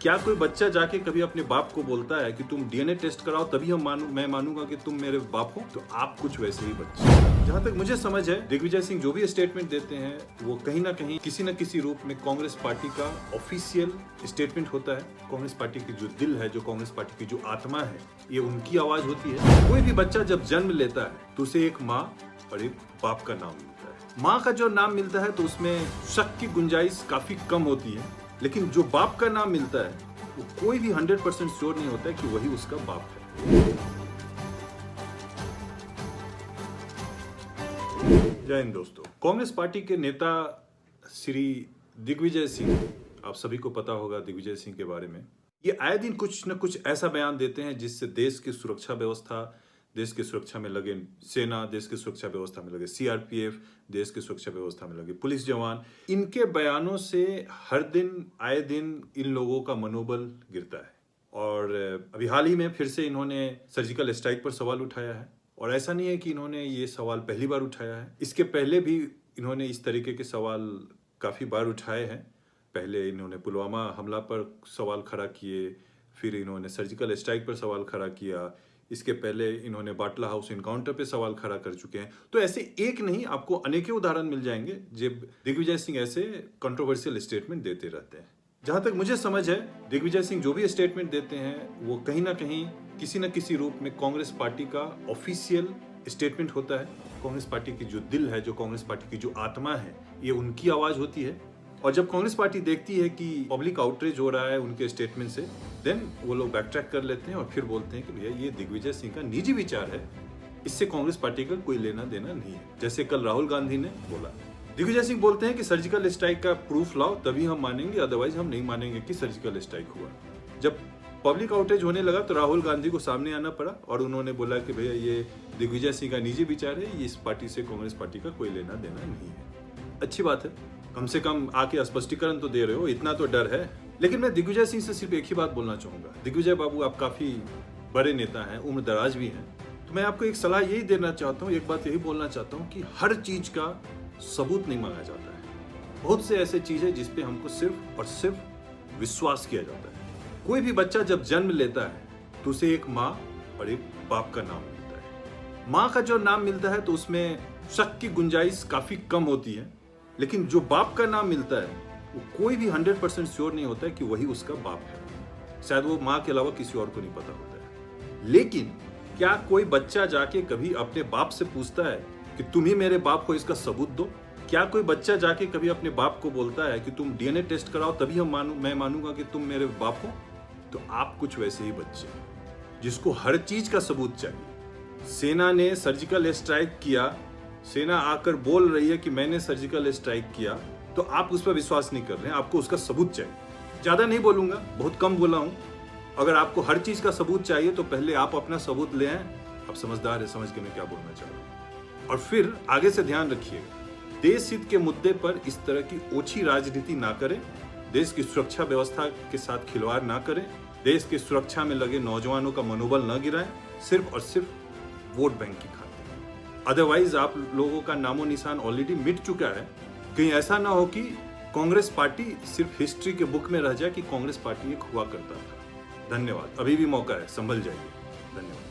क्या कोई बच्चा जाके कभी अपने बाप को बोलता है कि तुम डीएनए टेस्ट कराओ तभी मैं मानूंगा कि तुम मेरे बाप हो? तो आप कुछ वैसे ही बच्चे। जहां तक मुझे समझ है, दिग्विजय सिंह जो भी स्टेटमेंट देते हैं वो कहीं ना कहीं किसी न किसी रूप में कांग्रेस पार्टी का ऑफिशियल स्टेटमेंट होता है। कांग्रेस पार्टी की जो दिल है, जो कांग्रेस पार्टी की जो आत्मा है, ये उनकी आवाज होती है। कोई भी बच्चा जब जन्म लेता है तो उसे एक माँ और एक बाप का नाम मिलता है। माँ का जो नाम मिलता है तो उसमें शक की गुंजाइश काफी कम होती है, लेकिन जो बाप का नाम मिलता है वो कोई भी 100% श्योर नहीं होता है कि वही उसका बाप है। जय हिंद दोस्तों। कांग्रेस पार्टी के नेता श्री दिग्विजय सिंह, आप सभी को पता होगा दिग्विजय सिंह के बारे में। ये आए दिन कुछ न कुछ ऐसा बयान देते हैं जिससे देश की सुरक्षा व्यवस्था, देश की सुरक्षा में लगे सेना, देश की सुरक्षा व्यवस्था में लगे सीआरपीएफ, देश की सुरक्षा व्यवस्था में लगे पुलिस जवान, इनके बयानों से हर दिन आए दिन इन लोगों का मनोबल गिरता है। और अभी हाल ही में फिर से इन्होंने सर्जिकल स्ट्राइक पर सवाल उठाया है। और ऐसा नहीं है कि इन्होंने ये सवाल पहली बार उठाया है, इसके पहले भी इन्होंने इस तरीके के सवाल काफ़ी बार उठाए हैं। पहले इन्होंने पुलवामा हमला पर सवाल खड़ा किए, फिर इन्होंने सर्जिकल स्ट्राइक पर सवाल खड़ा किया, इसके पहले इन्होंने बाटला हाउस इनकाउंटर पे सवाल खड़ा कर चुके हैं। तो ऐसे एक नहीं, आपको अनेकों उदाहरण मिल जाएंगे जब दिग्विजय सिंह ऐसे कंट्रोवर्शियल स्टेटमेंट देते रहते हैं। जहां तक मुझे समझ है, दिग्विजय सिंह जो भी स्टेटमेंट देते हैं वो कहीं ना कहीं किसी न किसी रूप में कांग्रेस पार्टी का ऑफिशियल स्टेटमेंट होता है। कांग्रेस पार्टी की जो दिल है, जो कांग्रेस पार्टी की जो आत्मा है, ये उनकी आवाज होती है। और जब कांग्रेस पार्टी देखती है कि पब्लिक आउटरीच हो रहा है उनके स्टेटमेंट से, देन वो लोग बैक ट्रैक कर लेते हैं और फिर बोलते हैं कि भैया ये दिग्विजय सिंह का निजी विचार है, इससे कांग्रेस पार्टी का कोई लेना देना नहीं है। जैसे कल राहुल गांधी ने बोला, दिग्विजय सिंह बोलते हैं कि सर्जिकल स्ट्राइक का प्रूफ लाओ तभी हम मानेंगे, अदरवाइज हम नहीं मानेंगे कि सर्जिकल स्ट्राइक हुआ। जब पब्लिक आउटेज होने लगा तो राहुल गांधी को सामने आना पड़ा और उन्होंने बोला कि भैया ये दिग्विजय सिंह का निजी विचार है, इस पार्टी से कांग्रेस पार्टी का कोई लेना देना नहीं है। अच्छी बात है, कम से कम आके स्पष्टीकरण तो दे रहे हो, इतना तो डर है। लेकिन मैं दिग्विजय सिंह से सिर्फ एक ही बात बोलना चाहूंगा। दिग्विजय बाबू, आप काफी बड़े नेता हैं, उम्र दराज भी हैं, तो मैं आपको एक सलाह यही देना चाहता हूँ, एक बात यही बोलना चाहता हूँ कि हर चीज का सबूत नहीं मांगा जाता है। बहुत से ऐसे चीज है जिसपे हमको सिर्फ और सिर्फ विश्वास किया जाता है। कोई भी बच्चा जब जन्म लेता है तो उसे एक माँ और एक बाप का नाम मिलता है। माँ का जो नाम मिलता है तो उसमें शक की गुंजाइश काफी कम होती है, लेकिन जो बाप का नाम मिलता है वो कोई भी 100% श्योर नहीं होता है कि वही उसका बाप है। शायद वो माँ के अलावा किसी और को नहीं पता होता है। लेकिन क्या कोई बच्चा जाके कभी अपने बाप से पूछता है कि तुम ही मेरे बाप हो, इसका सबूत दो? क्या कोई बच्चा जाके कभी अपने बाप को बोलता है कि तुम डीएनए टेस्ट कराओ तभी मैं मानूंगा कि तुम मेरे बाप हो? तो आप कुछ वैसे ही बच्चे जिसको हर चीज का सबूत चाहिए। सेना ने सर्जिकल स्ट्राइक किया, सेना आकर बोल रही है कि मैंने सर्जिकल स्ट्राइक किया, तो आप उस पर विश्वास नहीं कर रहे हैं, आपको उसका सबूत चाहिए। ज्यादा नहीं बोलूंगा, बहुत कम बोला हूं। अगर आपको हर चीज का सबूत चाहिए तो पहले आप अपना सबूत ले आए। आप समझदार है, समझ के मैं क्या बोलना चाह रहा हूं। और फिर आगे से ध्यान रखिएगा, देश हित के मुद्दे पर इस तरह की ओछी राजनीति ना करें, देश की सुरक्षा व्यवस्था के साथ खिलवाड़ ना करें, देश की सुरक्षा में लगे नौजवानों का मनोबल न गिराएं, सिर्फ और सिर्फ वोट बैंक की खातिर। अदरवाइज आप लोगों का नामो निशान ऑलरेडी मिट चुका है। कहीं ऐसा ना हो कि कांग्रेस पार्टी सिर्फ हिस्ट्री के बुक में रह जाए कि कांग्रेस पार्टी एक हुआ करता था। धन्यवाद, अभी भी मौका है, संभल जाइए। धन्यवाद।